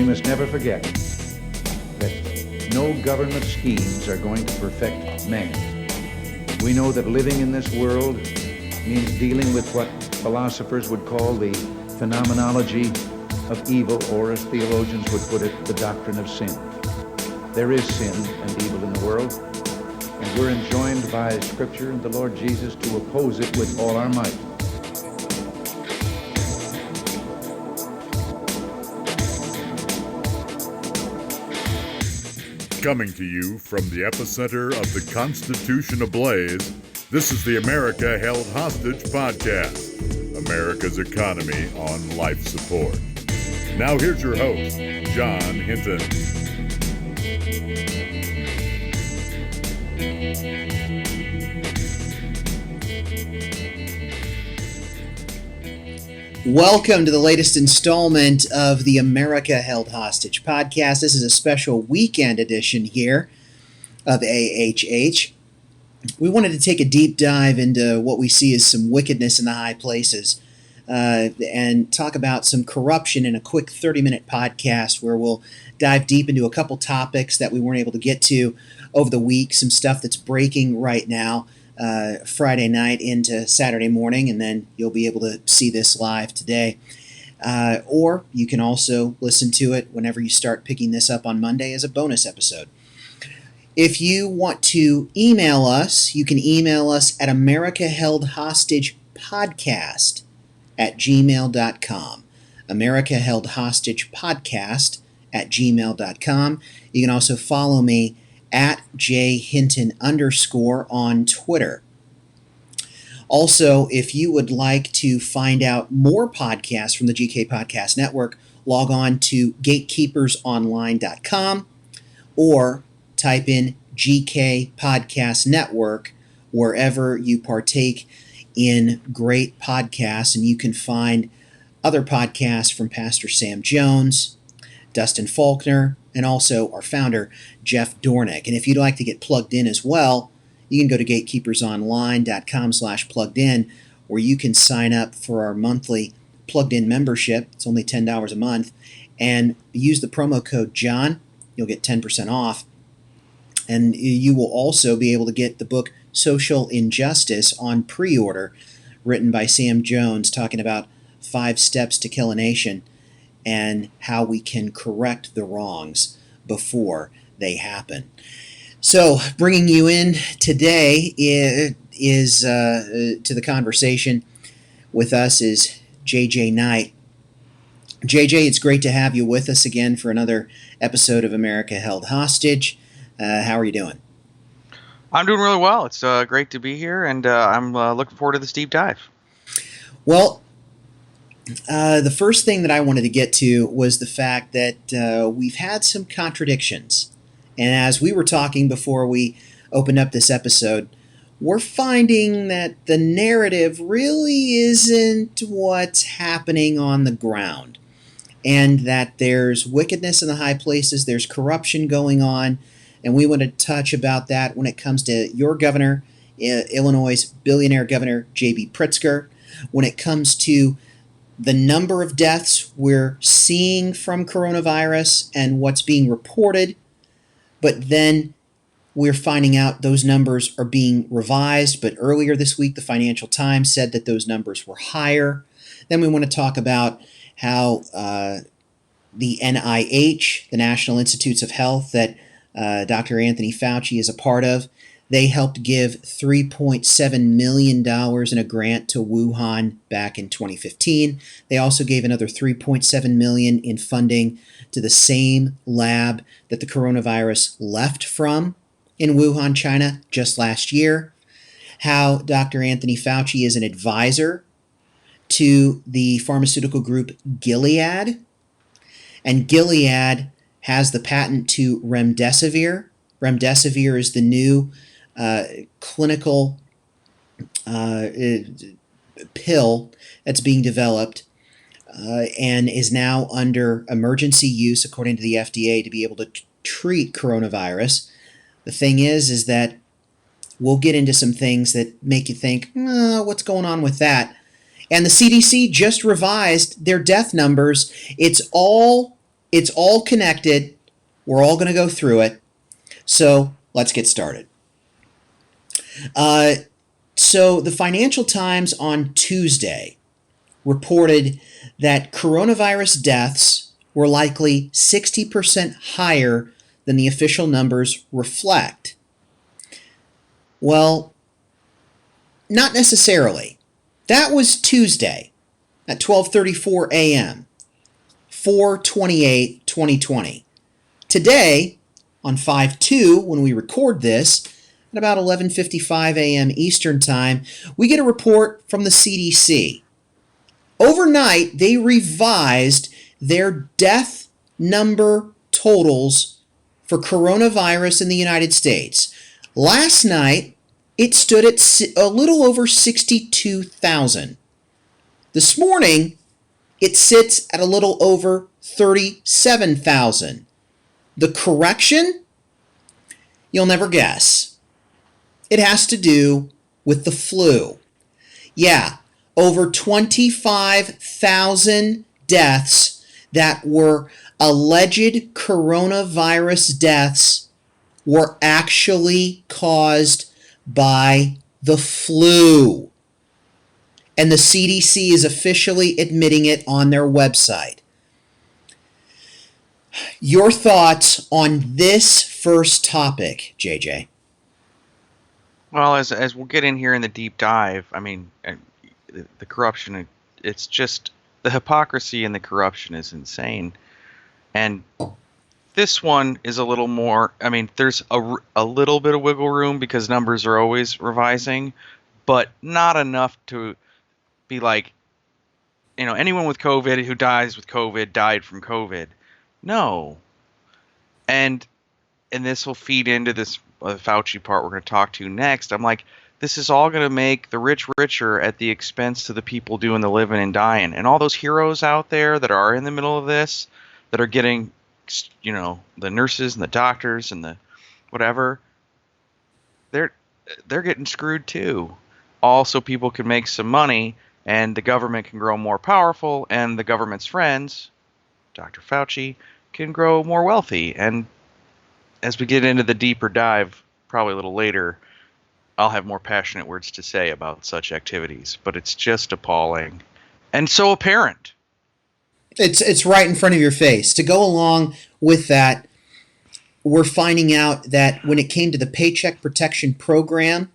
we must never forget that no government schemes are going to perfect man. We know that living in this world means dealing with what philosophers would call the phenomenology of evil, or as theologians would put it, the doctrine of sin. There is sin and evil in the world, and we're enjoined by Scripture and the Lord Jesus to oppose it with all our might. Coming to you from the epicenter of the Constitution ablaze, this is the America Held Hostage podcast, America's economy on life support. Now here's your host, John Hinton. Welcome to the latest installment of the America Held Hostage podcast. This is a special weekend edition here of AHH. We wanted to take a deep dive into what we see as some wickedness in the high places and talk about some corruption in a quick 30-minute podcast where we'll dive deep into a couple topics that we weren't able to get to over the week, some stuff that's breaking right now. Friday night into Saturday morning, and then you'll be able to see this live today. Or you can also listen to it whenever you start picking this up on Monday as a bonus episode. If you want to email us, you can email us at americaheldhostagepodcast@gmail.com. americaheldhostagepodcast@gmail.com. You can also follow me at jhinton_ on Twitter. Also, if you would like to find out more podcasts from the GK Podcast Network, log on to gatekeepersonline.com or type in GK Podcast Network wherever you partake in great podcasts, and you can find other podcasts from Pastor Sam Jones, Dustin Faulkner, and also our founder, Jeff Dornick. And if you'd like to get plugged in as well, you can go to gatekeepersonline.com/plugged-in, where you can sign up for our monthly plugged-in membership. It's only $10 a month. And use the promo code JOHN. You'll get 10% off. And you will also be able to get the book Social Injustice on pre-order, written by Sam Jones, talking about 5 steps to kill a nation and how we can correct the wrongs before they happen. So, bringing you in today is to the conversation with us is JJ Knight. JJ, it's great to have you with us again for another episode of America Held Hostage. How are you doing? I'm doing really well. It's great to be here, and I'm looking forward to this deep dive. Well, the first thing that I wanted to get to was the fact that we've had some contradictions. And as we were talking before we opened up this episode, we're finding that the narrative really isn't what's happening on the ground. And that there's wickedness in the high places, there's corruption going on, and we want to touch about that when it comes to your governor, Illinois' billionaire governor, JB Pritzker, when it comes to the number of deaths we're seeing from coronavirus and what's being reported, but then we're finding out those numbers are being revised. But earlier this week, the Financial Times said that those numbers were higher. Then we want to talk about how the NIH, the National Institutes of Health, that Dr. Anthony Fauci is a part of, they helped give $3.7 million in a grant to Wuhan back in 2015. They also gave another $3.7 million in funding to the same lab that the coronavirus left from in Wuhan, China, just last year. How Dr. Anthony Fauci is an advisor to the pharmaceutical group Gilead. And Gilead has the patent to remdesivir. Remdesivir is the new clinical pill that's being developed and is now under emergency use, according to the FDA, to be able to treat coronavirus. The thing is that we'll get into some things that make you think, what's going on with that? And the CDC just revised their death numbers. It's all It's all connected. We're all going to go through it. So let's get started. So the Financial Times on Tuesday reported that coronavirus deaths were likely 60% higher than the official numbers reflect. Well, not necessarily. That was Tuesday at 12:34 a.m., 4/28/2020. Today, on 5/2, when we record this, at about 11:55 a.m. Eastern Time, we get a report from the CDC. Overnight, they revised their death number totals for coronavirus in the United States. Last night, it stood at a little over 62,000. This morning, it sits at a little over 37,000. The correction? You'll never guess. It has to do with the flu. Yeah, over 25,000 deaths that were alleged coronavirus deaths were actually caused by the flu. And the CDC is officially admitting it on their website. Your thoughts on this first topic, JJ? Well, as we'll get in here in the deep dive, I mean, the corruption, it's just the hypocrisy and the corruption is insane. And this one is a little more, I mean, there's a little bit of wiggle room because numbers are always revising, but not enough to be like, anyone with COVID who dies with COVID died from COVID. No. And this will feed into this Fauci part we're going to talk to next. I'm like, this is all going to make the rich richer at the expense to the people doing the living and dying. And all those heroes out there that are in the middle of this, that are getting, the nurses and the doctors and the whatever, they're getting screwed too. Also, people can make some money and the government can grow more powerful and the government's friends, Dr. Fauci, can grow more wealthy. And as we get into the deeper dive, probably a little later, I'll have more passionate words to say about such activities. But it's just appalling and so apparent. It's right in front of your face. To go along with that, we're finding out that when it came to the Paycheck Protection Program,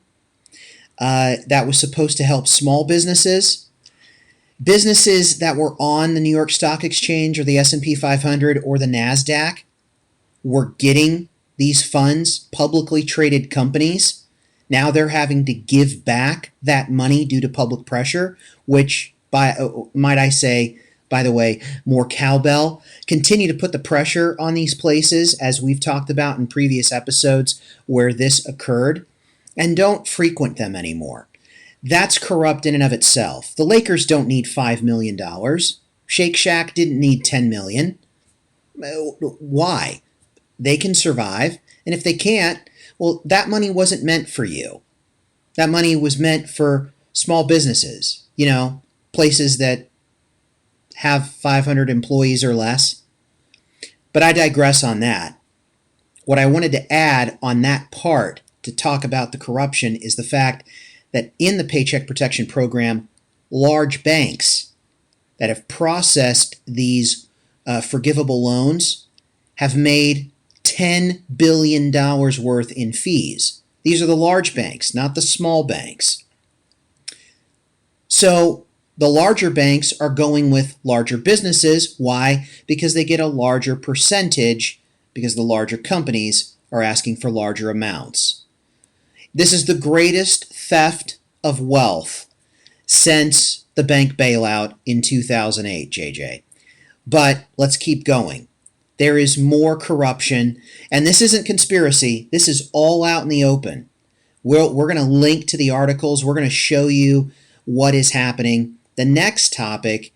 that was supposed to help small businesses that were on the New York Stock Exchange or the S&P 500 or the NASDAQ were getting these funds, publicly traded companies. Now they're having to give back that money due to public pressure, which, might I say, by the way, more cowbell. Continue to put the pressure on these places, as we've talked about in previous episodes where this occurred, and don't frequent them anymore. That's corrupt in and of itself. The Lakers don't need $5 million. Shake Shack didn't need $10 million. Why? They can survive, and if they can't, well, that money wasn't meant for you. That money was meant for small businesses, places that have 500 employees or less. But I digress on that. What I wanted to add on that part to talk about the corruption is the fact that in the Paycheck Protection Program, large banks that have processed these forgivable loans have made $10 billion worth in fees. These are the large banks, not the small banks. So the larger banks are going with larger businesses. Why? Because they get a larger percentage, because the larger companies are asking for larger amounts. This is the greatest theft of wealth since the bank bailout in 2008, JJ. But let's keep going. There is more corruption, and this isn't conspiracy. This is all out in the open. We're going to link to the articles. We're going to show you what is happening. The next topic,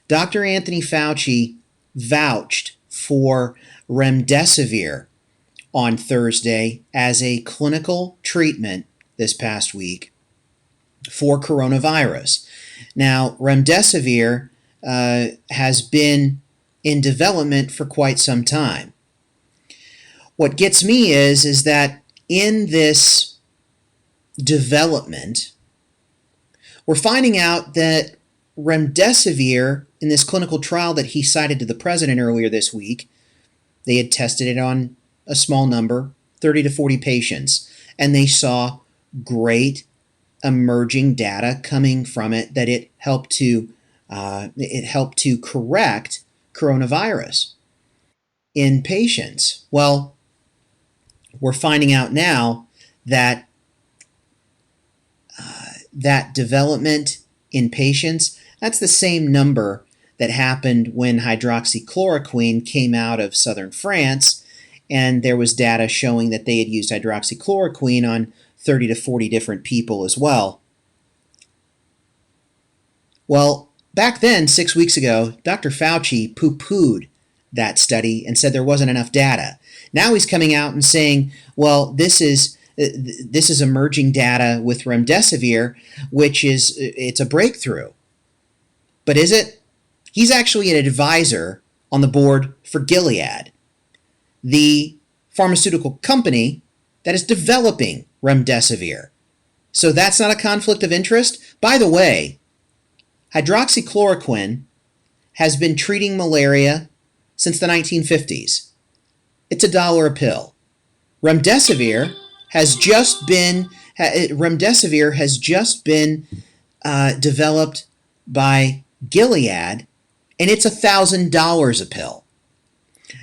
Dr. Anthony Fauci vouched for remdesivir on Thursday as a clinical treatment this past week for coronavirus. Now, remdesivir has been in development for quite some time. What gets me is that in this development, we're finding out that remdesivir, in this clinical trial that he cited to the president earlier this week, they had tested it on a small number, 30 to 40 patients, and they saw great emerging data coming from it that it helped to correct coronavirus in patients. Well, we're finding out now that that development in patients, that's the same number that happened when hydroxychloroquine came out of southern France, and there was data showing that they had used hydroxychloroquine on 30 to 40 different people as well. Well, back then, 6 weeks ago, Dr. Fauci poo-pooed that study and said there wasn't enough data. Now he's coming out and saying, well, this is emerging data with remdesivir, which it's a breakthrough. But is it? He's actually an advisor on the board for Gilead, the pharmaceutical company that is developing remdesivir. So that's not a conflict of interest? By the way, hydroxychloroquine has been treating malaria since the 1950s. It's $1 a pill. Remdesivir has just been developed by Gilead, and it's $1,000 a pill.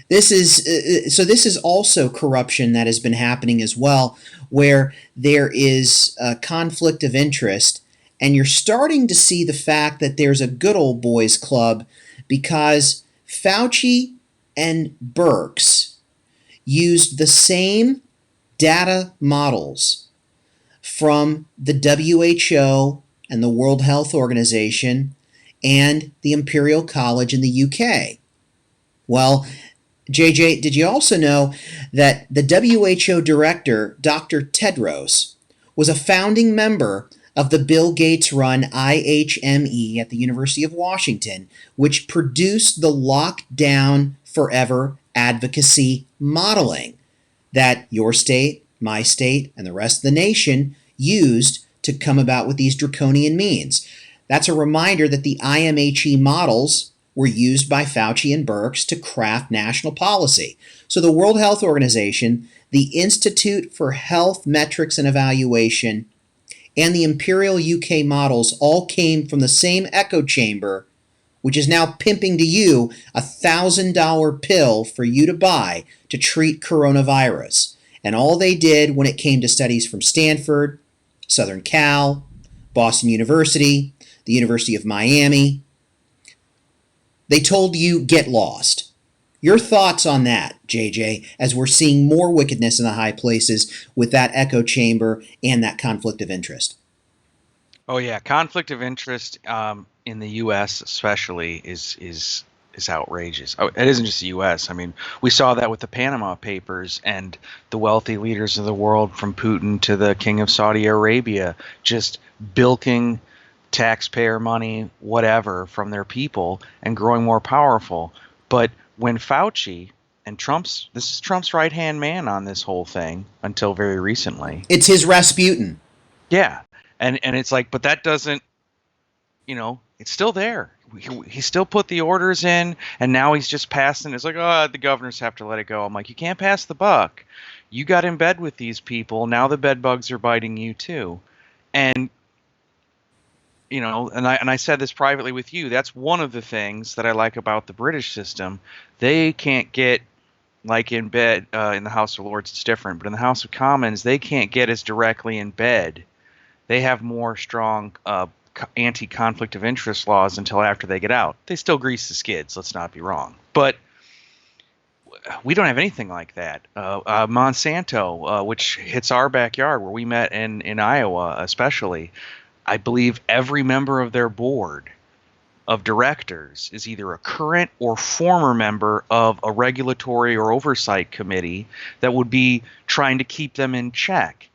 This is also corruption that has been happening as well, where there is a conflict of interest, and you're starting to see the fact that there's a good old boys club because Fauci and Birx used the same data models from the WHO and the World Health Organization and the Imperial College in the UK. Well, JJ, did you also know that the WHO director, Dr. Tedros, was a founding member of the Bill Gates-run IHME at the University of Washington, which produced the Lockdown Forever advocacy modeling that your state, my state, and the rest of the nation used to come about with these draconian means. That's a reminder that the IMHE models were used by Fauci and Birx to craft national policy. So the World Health Organization, the Institute for Health Metrics and Evaluation, and the Imperial UK models all came from the same echo chamber, which is now pimping to you a $1,000 pill for you to buy to treat coronavirus. And all they did when it came to studies from Stanford, Southern Cal, Boston University, the University of Miami, they told you get lost. Your thoughts on that, JJ, as we're seeing more wickedness in the high places with that echo chamber and that conflict of interest? Oh yeah, conflict of interest in the U.S. especially is outrageous. Oh, it isn't just the U.S. I mean, we saw that with the Panama Papers and the wealthy leaders of the world, from Putin to the King of Saudi Arabia, just bilking taxpayer money, whatever, from their people and growing more powerful. But when Fauci and this is Trump's right-hand man on this whole thing until very recently. It's his Rasputin. Yeah. And it's like, but that doesn't, it's still there. He still put the orders in, and now he's just passing. It's like, oh, the governors have to let it go. I'm like, you can't pass the buck. You got in bed with these people. Now the bed bugs are biting you too. And and I said this privately with you. That's one of the things that I like about the British system. They can't get, like in bed in the House of Lords, it's different. But in the House of Commons, they can't get as directly in bed. They have more strong anti-conflict of interest laws until after they get out. They still grease the skids. Let's not be wrong. But we don't have anything like that. Monsanto, which hits our backyard, where we met in Iowa, especially. I believe every member of their board of directors is either a current or former member of a regulatory or oversight committee that would be trying to keep them in check.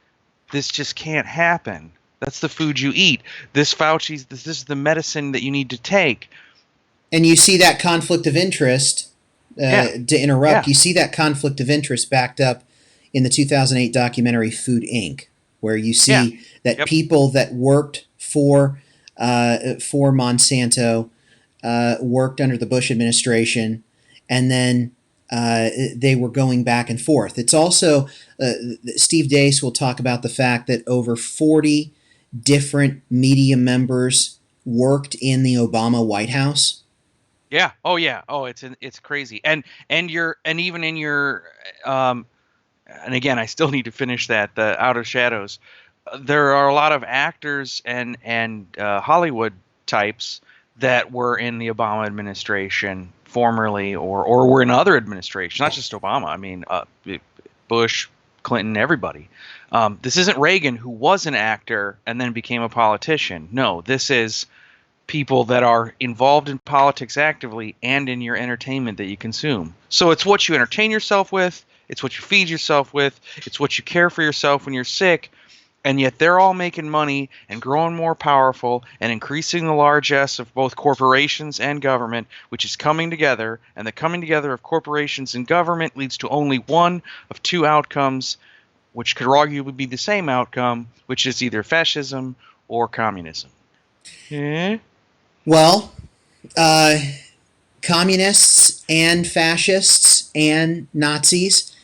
This just can't happen. That's the food you eat. This is the medicine that you need to take. And you see that conflict of interest, Yeah. to interrupt, Yeah. you see that conflict of interest backed up in the 2008 documentary Food Inc., where you Yeah. see that Yep. people that worked for Monsanto worked under the Bush administration, and then they were going back and forth. It's also, Steve Deace will talk about the fact that over 40 different media members worked in the Obama White House. Yeah. Oh yeah. Oh, it's crazy. And even in your and again, I still need to finish that, the Out of Shadows. There are a lot of actors and Hollywood types that were in the Obama administration formerly, or were in other administrations, not just Obama. I mean, Bush, Clinton, everybody. This isn't Reagan, who was an actor and then became a politician. No, this is people that are involved in politics actively and in your entertainment that you consume. So it's what you entertain yourself with, it's what you feed yourself with, it's what you care for yourself when you're sick, and yet they're all making money and growing more powerful and increasing the largesse of both corporations and government, which is coming together, and the coming together of corporations and government leads to only one of two outcomes, which could arguably be the same outcome, which is either fascism or communism. Eh? Well, communists and fascists and Nazis,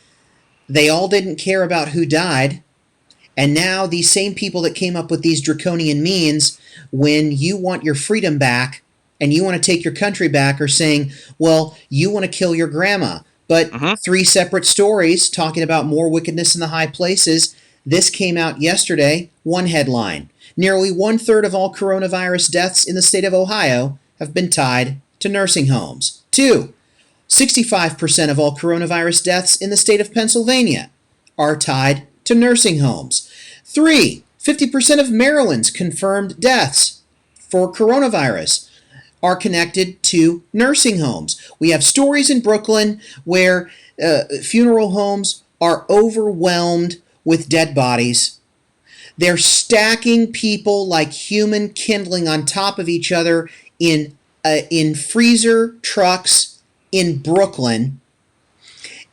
they all didn't care about who died. And now these same people that came up with these draconian means, when you want your freedom back and you want to take your country back, are saying, well, you want to kill your grandma. But Mm-hmm. 3 separate stories talking about more wickedness in the high places. This came out yesterday. One headline: nearly 1/3 of all coronavirus deaths in the state of Ohio have been tied to nursing homes. 2, 65% of all coronavirus deaths in the state of Pennsylvania are tied to nursing homes. 3, 50% of Maryland's confirmed deaths for coronavirus are connected to nursing homes. We have stories in Brooklyn where funeral homes are overwhelmed with dead bodies. They're stacking people like human kindling on top of each other in freezer trucks in Brooklyn.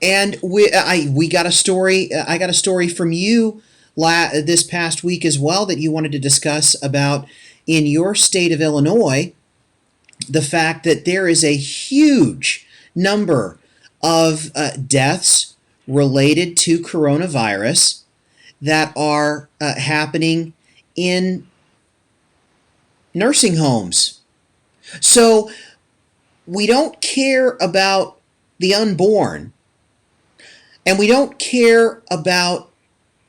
And we got a story. I got a story from you this past week as well that you wanted to discuss about in your state of Illinois. The fact that there is a huge number of deaths related to coronavirus that are happening in nursing homes. So we don't care about the unborn, and we don't care about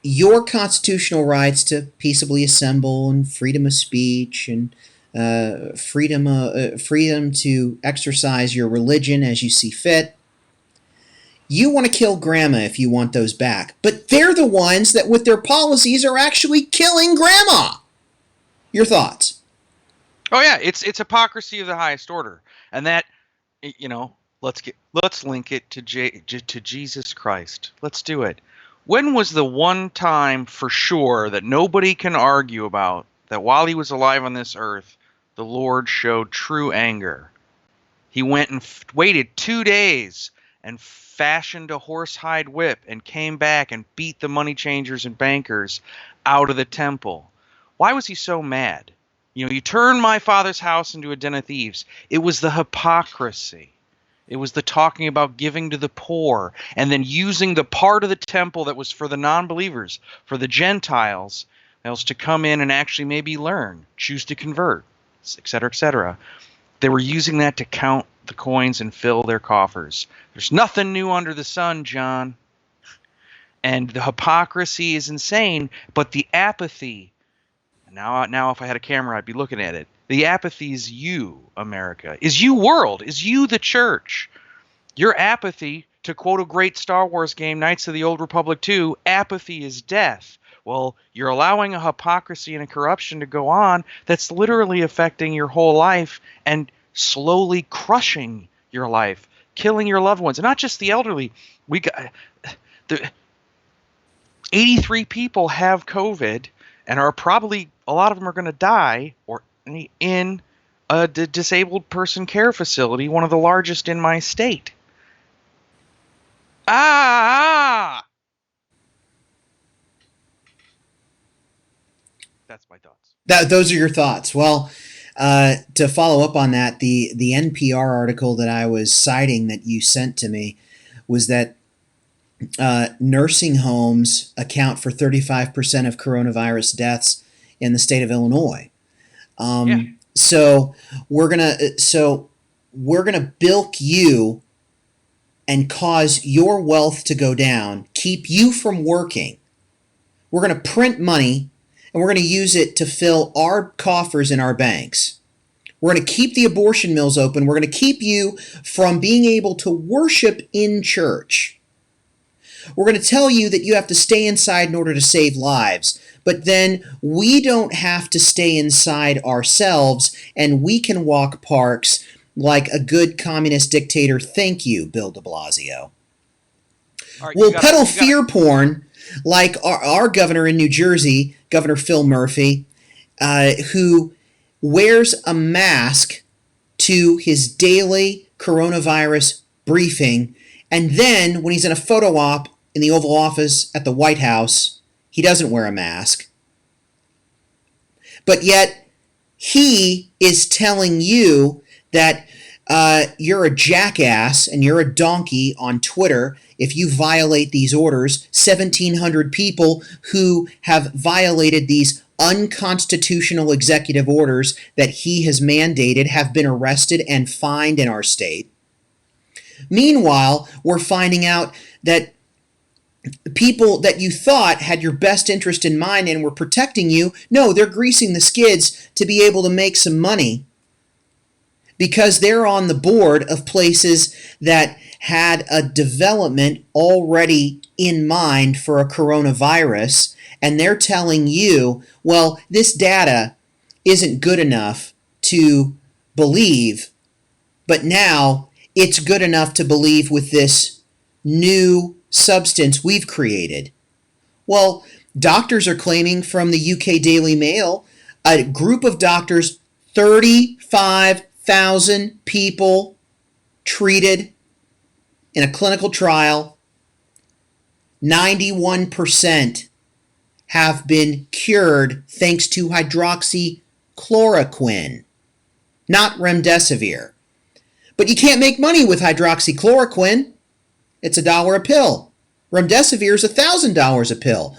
your constitutional rights to peaceably assemble and freedom of speech and freedom to exercise your religion as you see fit. You want to kill grandma if you want those back, but they're the ones that with their policies are actually killing grandma. Your thoughts? Oh yeah, it's hypocrisy of the highest order, and that, let's link it to Jesus Christ. Let's do it. When was the one time for sure that nobody can argue about that while he was alive on this earth, the Lord showed true anger? He went and waited 2 days and fashioned a horsehide whip and came back and beat the money changers and bankers out of the temple. Why was he so mad? You turn my father's house into a den of thieves. It was the hypocrisy. It was the talking about giving to the poor and then using the part of the temple that was for the non-believers, for the Gentiles, else to come in and actually maybe learn, choose to convert, etc., etc. They were using that to count the coins and fill their coffers. There's nothing new under the sun, John. And the hypocrisy is insane, but the apathy, now if I had a camera, I'd be looking at it. The apathy is you, America, is you, world, is you, the church. Your apathy, to quote a great Star Wars game, Knights of the Old Republic 2, apathy is death. Well, you're allowing a hypocrisy and a corruption to go on that's literally affecting your whole life and slowly crushing your life, killing your loved ones, and not just the elderly. 83 people have COVID and are probably, a lot of them are going to die or in a disabled person care facility, one of the largest in my state. That's my thoughts. Those are your thoughts. Well, to follow up on that, the NPR article that I was citing that you sent to me was that nursing homes account for 35% of coronavirus deaths in the state of Illinois. Yeah. So we're gonna bilk you and cause your wealth to go down, keep you from working. We're gonna print money and we're gonna use it to fill our coffers in our banks. We're going to keep the abortion mills open. We're going to keep you from being able to worship in church. We're going to tell you that you have to stay inside in order to save lives. But then we don't have to stay inside ourselves, and we can walk parks like a good communist dictator. Thank you, Bill de Blasio. Right, we'll peddle fear porn like our governor in New Jersey, Governor Phil Murphy, who wears a mask to his daily coronavirus briefing, and then when he's in a photo op in the Oval Office at the White House, he doesn't wear a mask. But yet, he is telling you that you're a jackass and you're a donkey on Twitter if you violate these orders. 1,700 people who have violated these unconstitutional executive orders that he has mandated have been arrested and fined in our state. Meanwhile, we're finding out that people that you thought had your best interest in mind and were protecting you, no, they're greasing the skids to be able to make some money because they're on the board of places that had a development already in mind for a coronavirus. And they're telling you, well, this data isn't good enough to believe, but now it's good enough to believe with this new substance we've created. Well, doctors are claiming from the UK Daily Mail, a group of doctors, 35,000 people treated in a clinical trial, 91% have been cured thanks to hydroxychloroquine, not remdesivir. But you can't make money with hydroxychloroquine. It's $1 a pill. Remdesivir is $1,000 a pill.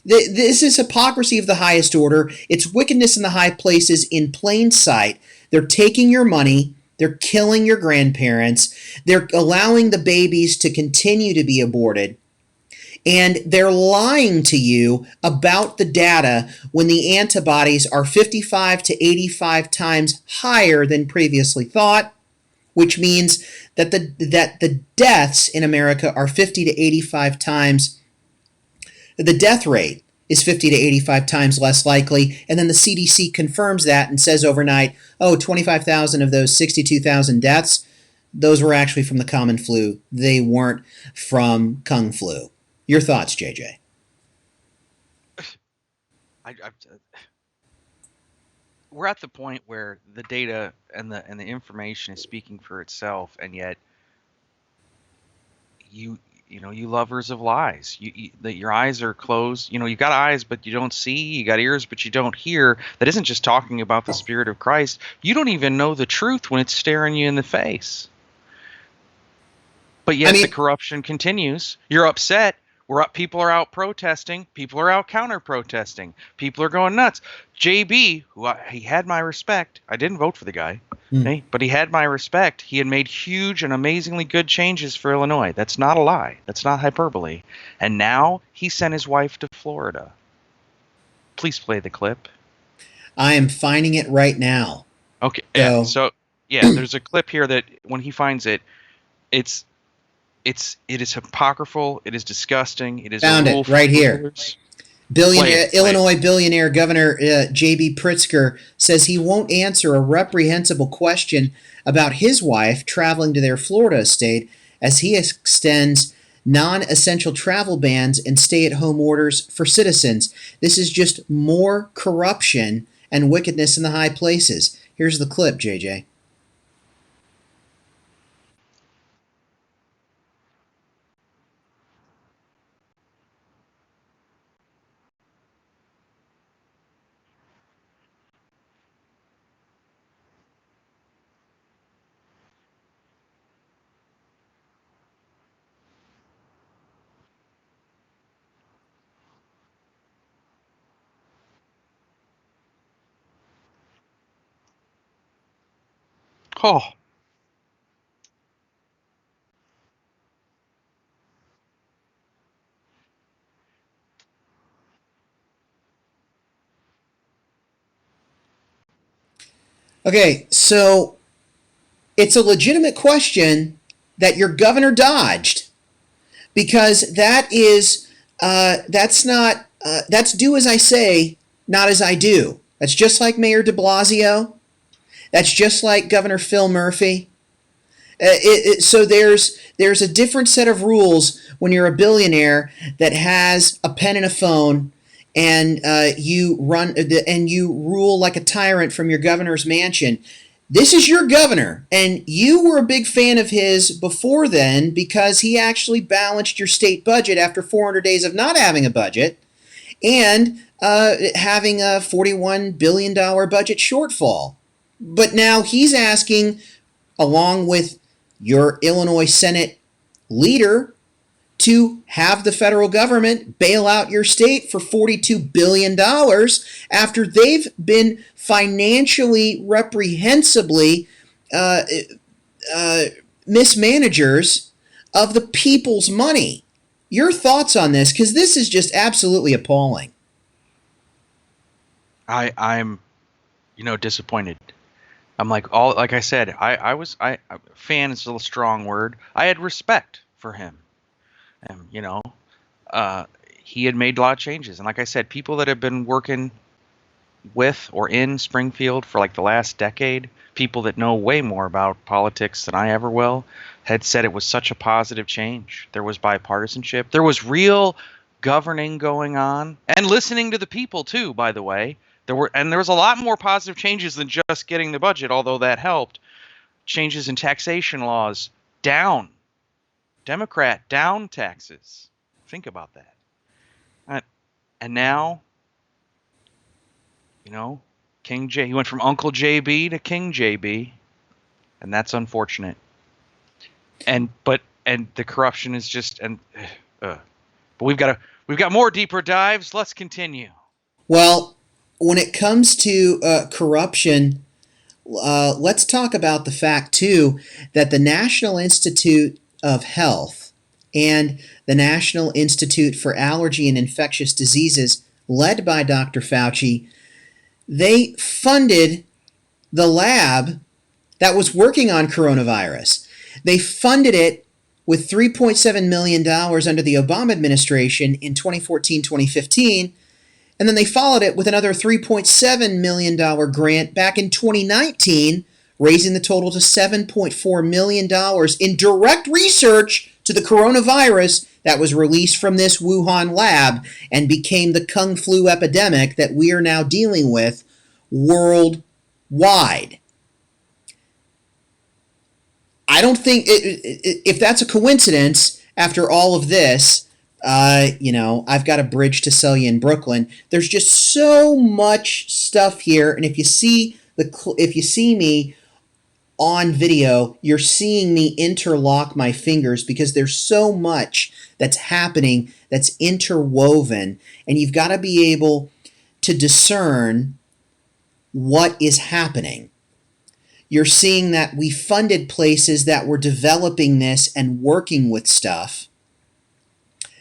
This is hypocrisy of the highest order. It's wickedness in the high places in plain sight. They're taking your money. They're killing your grandparents. They're allowing the babies to continue to be aborted. And they're lying to you about the data when the antibodies are 55 to 85 times higher than previously thought, which means that the deaths in America are 50 to 85 times, the death rate is 50 to 85 times less likely, and then the CDC confirms that and says overnight, 25,000 of those 62,000 deaths, those were actually from the common flu. They weren't from Kung Flu. Your thoughts, JJ? We're at the point where the data and the information is speaking for itself, and yet you lovers of lies, that your eyes are closed. You got eyes but you don't see, you got ears but you don't hear. That isn't just talking about the Spirit of Christ. You don't even know the truth when it's staring you in the face. But yet the corruption continues. You're upset. People are out protesting. People are out counter-protesting. People are going nuts. JB, he had my respect. I didn't vote for the guy, okay? But he had my respect. He had made huge and amazingly good changes for Illinois. That's not a lie. That's not hyperbole. And now he sent his wife to Florida. Please play the clip. I am finding it right now. Okay. Yeah. So there's a clip here that when he finds it, it is apocryphal. It is disgusting. It is found it right here. Illinois billionaire Governor JB Pritzker says he won't answer a reprehensible question about his wife traveling to their Florida estate as he extends non-essential travel bans and stay-at-home orders for citizens. This is just more corruption and wickedness in the high places. Here's the clip, JJ. Oh, Okay, so it's a legitimate question that your governor dodged, because that's do as I say, not as I do. That's just like Mayor de Blasio. That's just like Governor Phil Murphy. So there's a different set of rules when you're a billionaire that has a pen and a phone, and you rule like a tyrant from your governor's mansion. This is your governor, and you were a big fan of his before then because he actually balanced your state budget after 400 days of not having a budget and having a $41 billion budget shortfall. But now he's asking, along with your Illinois Senate leader, to have the federal government bail out your state for $42 billion after they've been financially reprehensibly mismanagers of the people's money. Your thoughts on this? Because this is just absolutely appalling. I'm disappointed. I'm like I said, fan is a little strong word. I had respect for him. And, he had made a lot of changes. And like I said, people that have been working with or in Springfield for like the last decade, people that know way more about politics than I ever will, had said it was such a positive change. There was bipartisanship. There was real governing going on, and listening to the people too, by the way. There was a lot more positive changes than just getting the budget, although that helped. Changes in taxation laws, down. Democrat, down taxes. Think about that. And now, King J. He went from Uncle JB to King JB, and that's unfortunate. And the corruption is just but we've got more deeper dives. Let's continue. Well, when it comes to corruption, let's talk about the fact too that the National Institute of Health and the National Institute for Allergy and Infectious Diseases, led by Dr. Fauci, they funded the lab that was working on coronavirus. They funded it with $3.7 million under the Obama administration in 2014-2015, and then they followed it with another $3.7 million grant back in 2019, raising the total to $7.4 million in direct research to the coronavirus that was released from this Wuhan lab and became the Kung flu epidemic that we are now dealing with worldwide. I don't think if that's a coincidence after all of this. I've got a bridge to sell you in Brooklyn. There's just so much stuff here, and if you see me on video, you're seeing me interlock my fingers because there's so much that's happening that's interwoven, and you've got to be able to discern what is happening. You're seeing that we funded places that were developing this and working with stuff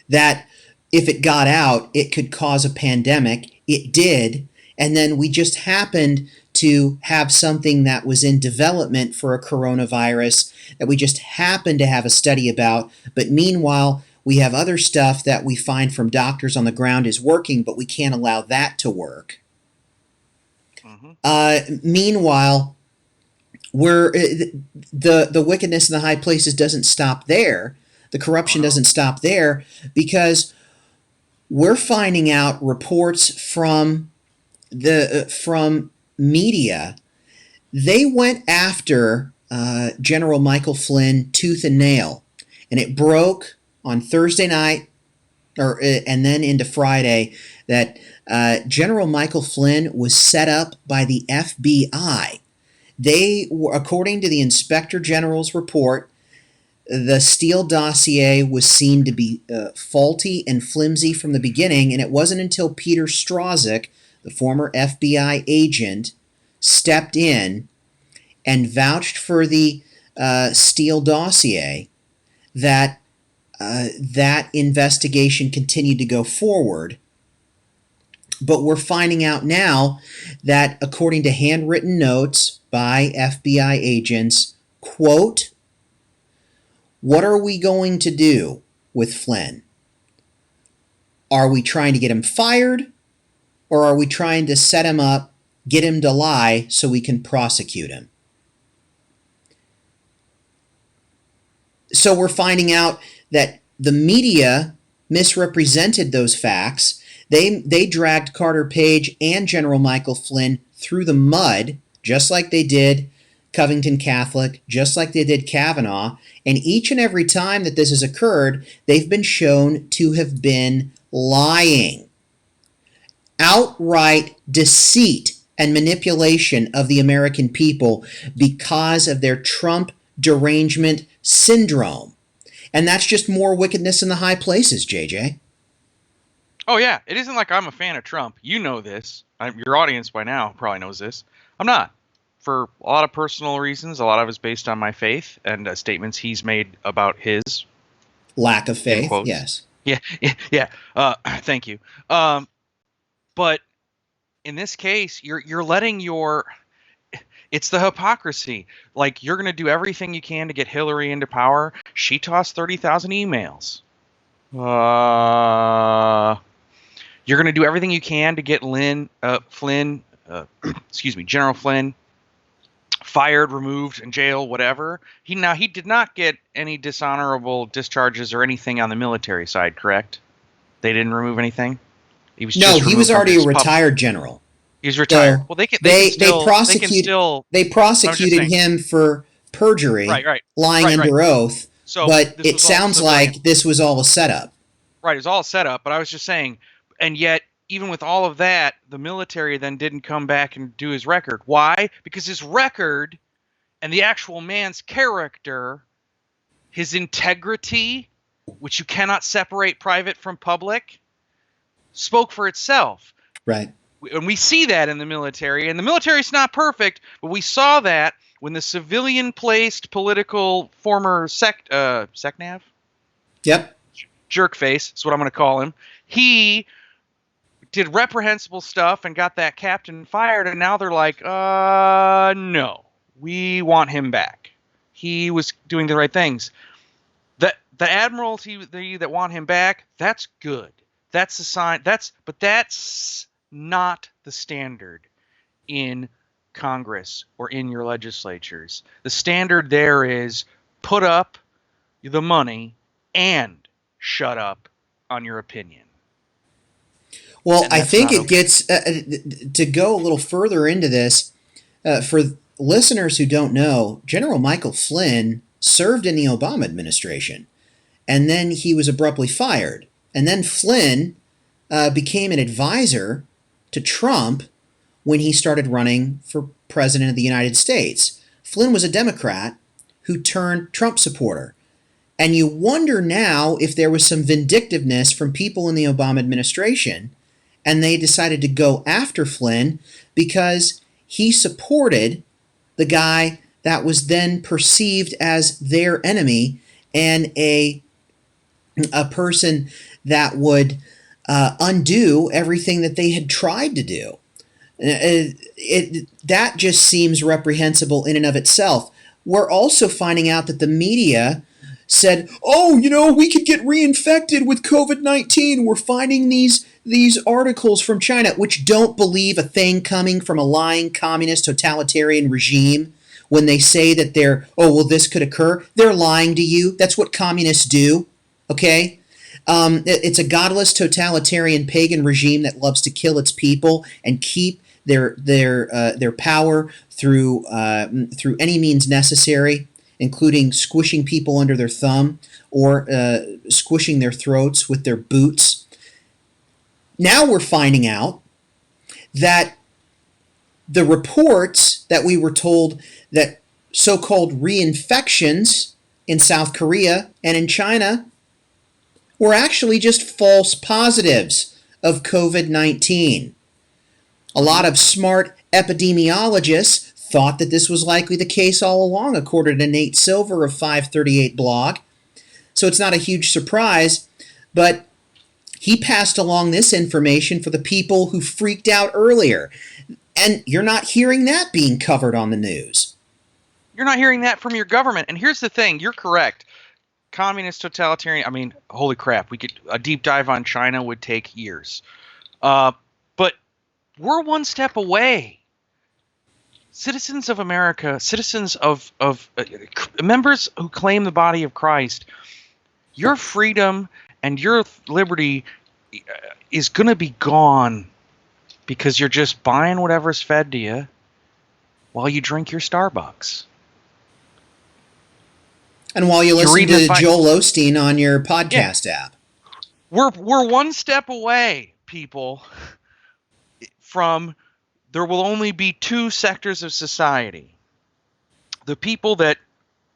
that if it got out, it could cause a pandemic. It did. And then we just happened to have something that was in development for a coronavirus that we just happened to have a study about. But meanwhile, we have other stuff that we find from doctors on the ground is working, but we can't allow that to work. Meanwhile, the wickedness in the high places doesn't stop there. The corruption doesn't stop there because we're finding out reports from media They went after General Michael Flynn tooth and nail, and it broke on Thursday night, and then into Friday, that General Michael Flynn was set up by the FBI. They were, according to the Inspector General's report, the Steele dossier was seen to be faulty and flimsy from the beginning, and it wasn't until Peter Strzok, the former FBI agent, stepped in and vouched for the Steele dossier that that investigation continued to go forward. But we're finding out now that, according to handwritten notes by FBI agents, quote, "What are we going to do with Flynn? Are we trying to get him fired, or are we trying to set him up, get him to lie so we can prosecute him?" So we're finding out that the media misrepresented those facts. They dragged Carter Page and General Michael Flynn through the mud, just like they did Covington Catholic, just like they did Kavanaugh. And each and every time that this has occurred, they've been shown to have been lying. Outright deceit and manipulation of the American people because of their Trump derangement syndrome. And that's just more wickedness in the high places, JJ. Oh, yeah. It isn't like I'm a fan of Trump. You know this. Your audience by now probably knows this. I'm not. For a lot of personal reasons. A lot of it's based on my faith and statements he's made about his lack of faith, yes. Yeah. Thank you. But in this case, you're letting it's the hypocrisy. Like, you're going to do everything you can to get Hillary into power. She tossed 30,000 emails. You're going to do everything you can to get General Flynn fired, removed, in jail, whatever. He did not get any dishonorable discharges or anything on the military side, correct? They didn't remove anything? He was already a retired general. He's retired. So well, they prosecuted him for perjury, lying under oath. So but it sounds like this was all a setup. Right, it was all a setup. But I was just saying, and yet, even with all of that, the military then didn't come back and do his record. Why? Because his record and the actual man's character, his integrity, which you cannot separate private from public, spoke for itself. Right. And we see that in the military. And the military's not perfect, but we saw that when the civilian-placed political former SecNav? Yep. Jerkface is what I'm going to call him. He did reprehensible stuff and got that captain fired, and now they're like, no, we want him back. He was doing the right things. The admiralty that want him back, that's good. That's a sign. But that's not the standard in Congress or in your legislatures. The standard there is put up the money and shut up on your opinion. Well, I think it gets to go a little further into this. For listeners who don't know, General Michael Flynn served in the Obama administration, and then he was abruptly fired. And then Flynn became an advisor to Trump when he started running for president of the United States. Flynn was a Democrat who turned Trump supporter. And you wonder now if there was some vindictiveness from people in the Obama administration, and they decided to go after Flynn because he supported the guy that was then perceived as their enemy and a person that would undo everything that they had tried to do. That just seems reprehensible in and of itself. We're also finding out that the media said, we could get reinfected with COVID-19. We're finding these articles from China, which don't believe a thing coming from a lying communist totalitarian regime when they say that this could occur. They're lying to you. That's what communists do, okay? It's a godless totalitarian pagan regime that loves to kill its people and keep their power through any means necessary, including squishing people under their thumb or squishing their throats with their boots. Now we're finding out that the reports that we were told that so-called reinfections in South Korea and in China were actually just false positives of COVID-19. A lot of smart epidemiologists thought that this was likely the case all along, according to Nate Silver of 538 blog. So it's not a huge surprise, but he passed along this information for the people who freaked out earlier. And you're not hearing that being covered on the news. You're not hearing that from your government. And here's the thing, you're correct. Communist, totalitarian, I mean, holy crap, a deep dive on China would take years. But we're one step away. Citizens of America, citizens of members who claim the body of Christ, your freedom and your liberty is going to be gone because you're just buying whatever's fed to you while you drink your Starbucks. And while you listen to Joel Osteen on your podcast app. We're one step away, people, from there will only be two sectors of society. The people that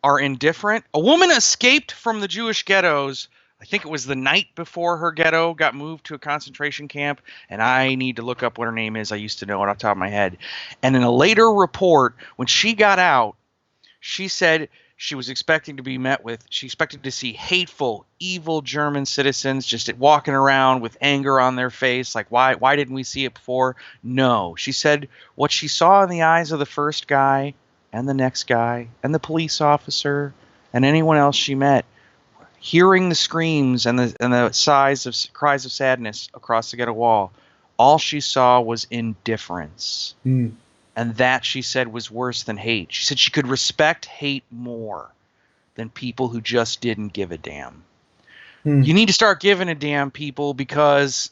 are indifferent. A woman escaped from the Jewish ghettos, I think it was the night before her ghetto got moved to a concentration camp, and I need to look up what her name is. I used to know it off the top of my head. And in a later report, when she got out, she said she was expecting to be she expected to see hateful, evil German citizens just walking around with anger on their face. Like, why didn't we see it before? No. She said what she saw in the eyes of the first guy and the next guy and the police officer and anyone else she met, hearing the screams and the sighs of cries of sadness across the ghetto wall, all she saw was indifference. And that, she said, was worse than hate. She said she could respect hate more than people who just didn't give a damn. You need to start giving a damn, people, because,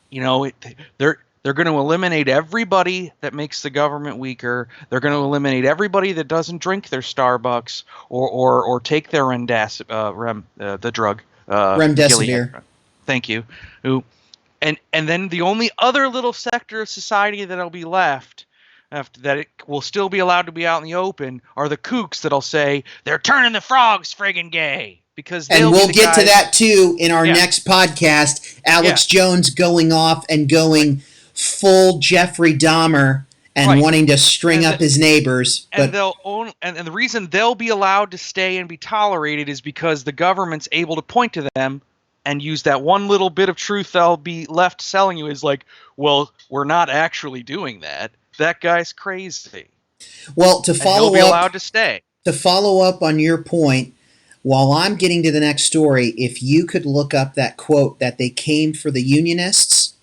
you know, they're going to eliminate everybody that makes the government weaker. They're going to eliminate everybody that doesn't drink their Starbucks or take their the drug. Remdesivir. Thank you. And then the only other little sector of society that'll be left, that it will still be allowed to be out in the open, are the kooks that'll say they're turning the frogs friggin' gay. And we'll get to that too in our next podcast. Alex Jones going off and going full Jeffrey Dahmer and wanting to string up his neighbors. And and the reason they'll be allowed to stay and be tolerated is because the government's able to point to them and use that one little bit of truth they'll be left selling you is like, well, we're not actually doing that. That guy's crazy. Well, to follow he'll be allowed to stay. To follow up on your point, while I'm getting to the next story, if you could look up that quote that they came for the Unionists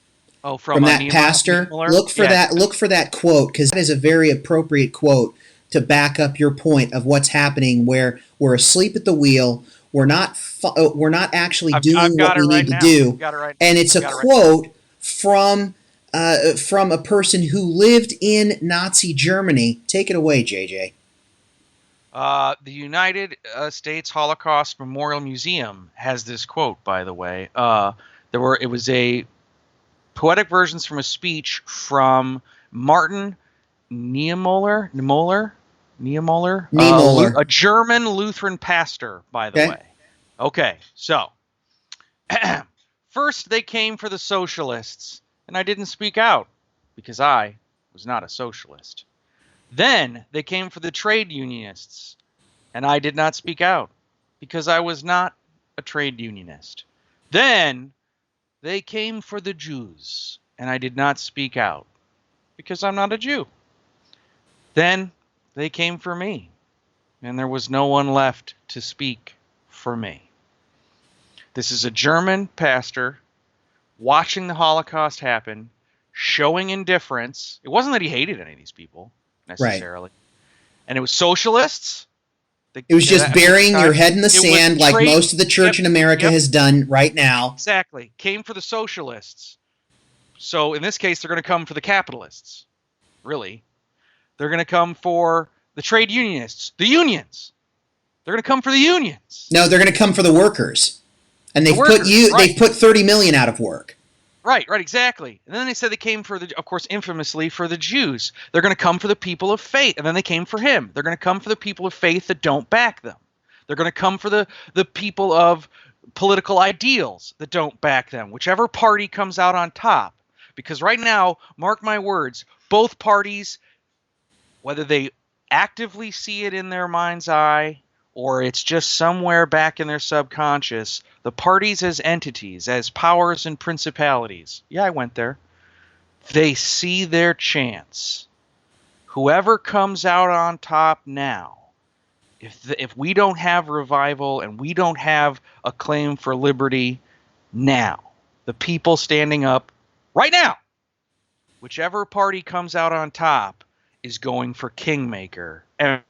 from that pastor, look for that quote, because that is a very appropriate quote to back up your point of what's happening, where we're asleep at the wheel. We're not actually doing what we need to do. And it's a quote from a person who lived in Nazi Germany. Take it away, JJ. The United States Holocaust Memorial Museum has this quote, by the way. It was a poetic versions from a speech from Martin Niemöller, a German Lutheran pastor, by the way. Okay, so first they came for the socialists, and I didn't speak out because I was not a socialist. Then they came for the trade unionists, and I did not speak out because I was not a trade unionist. Then they came for the Jews, and I did not speak out because I'm not a Jew. Then they came for me, and there was no one left to speak for me. This is a German pastor watching the Holocaust happen, showing indifference. It wasn't that he hated any of these people necessarily. Right. And it was socialists. It was just burying your head in the sand like most of the church in America has done right now. Exactly. Came for the socialists. So in this case, they're going to come for the capitalists. Really. They're going to come for the trade unionists, the unions. They're going to come for the unions. No, they're going to come for the workers. And they've Right. put 30 million out of work. Right, exactly. And then they said they came for of course, infamously for the Jews. They're going to come for the people of faith. And then they came for him. They're going to come for the people of faith that don't back them. They're going to come for the people of political ideals that don't back them, whichever party comes out on top. Because right now, mark my words, both parties, whether they actively see it in their mind's eye or it's just somewhere back in their subconscious, the parties as entities, as powers and principalities, yeah, I went there, they see their chance. Whoever comes out on top now, if we don't have revival and we don't have a claim for liberty now, the people standing up right now, whichever party comes out on top is going for Kingmaker. And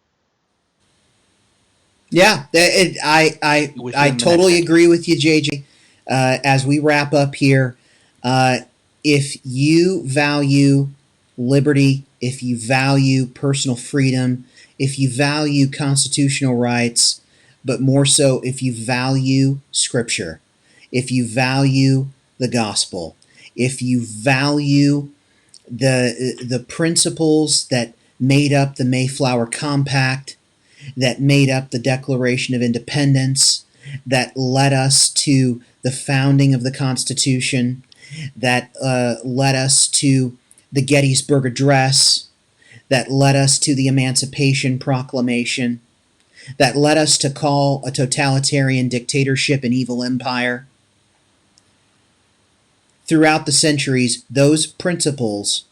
yeah, I totally agree with you, JJ. As we wrap up here, if you value liberty, if you value personal freedom, if you value constitutional rights, but more so if you value Scripture, if you value the gospel, if you value the principles that made up the Mayflower Compact, that made up the Declaration of Independence, that led us to the founding of the Constitution, that led us to the Gettysburg Address, that led us to the Emancipation Proclamation, that led us to call a totalitarian dictatorship an evil empire. Throughout the centuries, those principles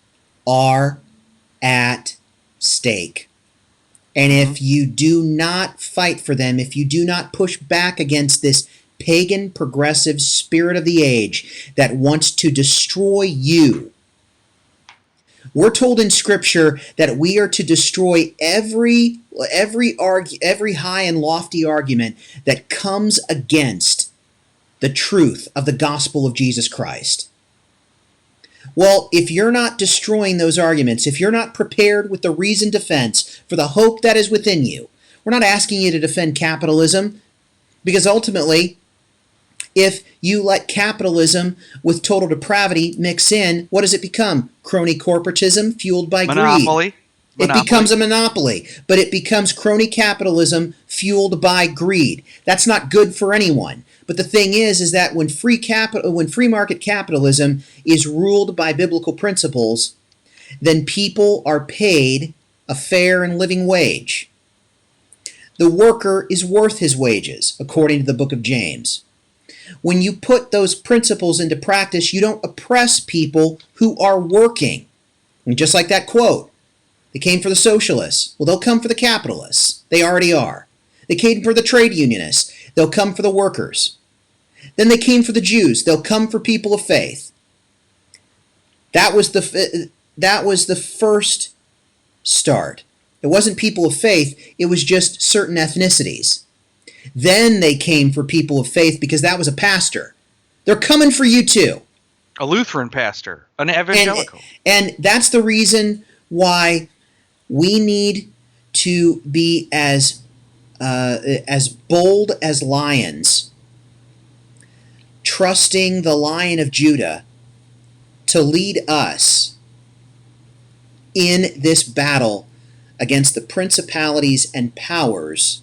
are at stake. And if you do not fight for them, if you do not push back against this pagan progressive spirit of the age that wants to destroy you, we're told in Scripture that we are to destroy every high and lofty argument that comes against the truth of the gospel of Jesus Christ. Well, if you're not destroying those arguments, if you're not prepared with the reasoned defense for the hope that is within you, we're not asking you to defend capitalism, because ultimately, if you let capitalism with total depravity mix in, what does it become? Crony corporatism fueled by greed. It becomes a monopoly, but it becomes crony capitalism fueled by greed. That's not good for anyone. But the thing is that when free market capitalism is ruled by biblical principles, then people are paid a fair and living wage. The worker is worth his wages, according to the book of James. When you put those principles into practice, you don't oppress people who are working. And just like that quote, they came for the socialists. Well, they'll come for the capitalists. They already are. They came for the trade unionists. They'll come for the workers. Then they came for the Jews. They'll come for people of faith. That was the first start. It wasn't people of faith. It was just certain ethnicities. Then they came for people of faith because that was a pastor. They're coming for you too. A Lutheran pastor, an evangelical. And that's the reason why we need to be as bold as lions, trusting the Lion of Judah to lead us in this battle against the principalities and powers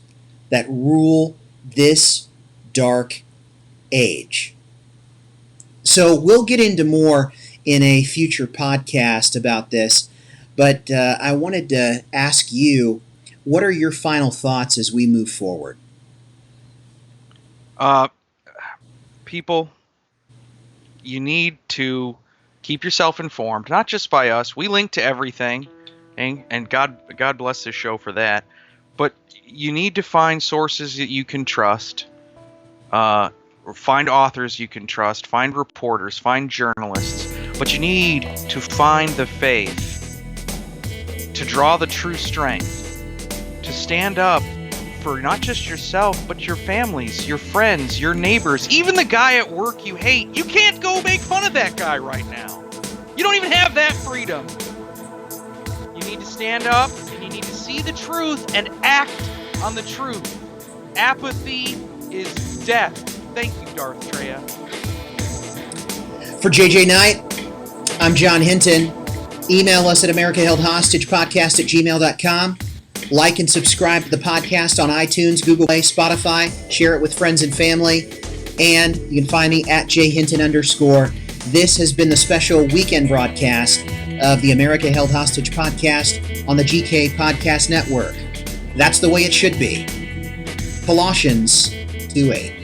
that rule this dark age. So we'll get into more in a future podcast about this, but I wanted to ask you, what are your final thoughts as we move forward? People, you need to keep yourself informed, not just by us. We link to everything, and God bless this show for that. But you need to find sources that you can trust, or find authors you can trust, find reporters, find journalists. But you need to find the faith, to draw the true strength, to stand up for not just yourself, but your families, your friends, your neighbors, even the guy at work you hate. You can't go make fun of that guy right now. You don't even have that freedom. You need to stand up and you need to see the truth and act on the truth. Apathy is death. Thank you, Darth Treya. For JJ Knight, I'm John Hinton. Email us at americaheldhostagepodcast@gmail.com. Like and subscribe to the podcast on iTunes, Google Play, Spotify. Share it with friends and family. And you can find me at jhinton_. This has been the special weekend broadcast of the America Held Hostage podcast on the GK Podcast Network. That's the way it should be. Colossians 2:8.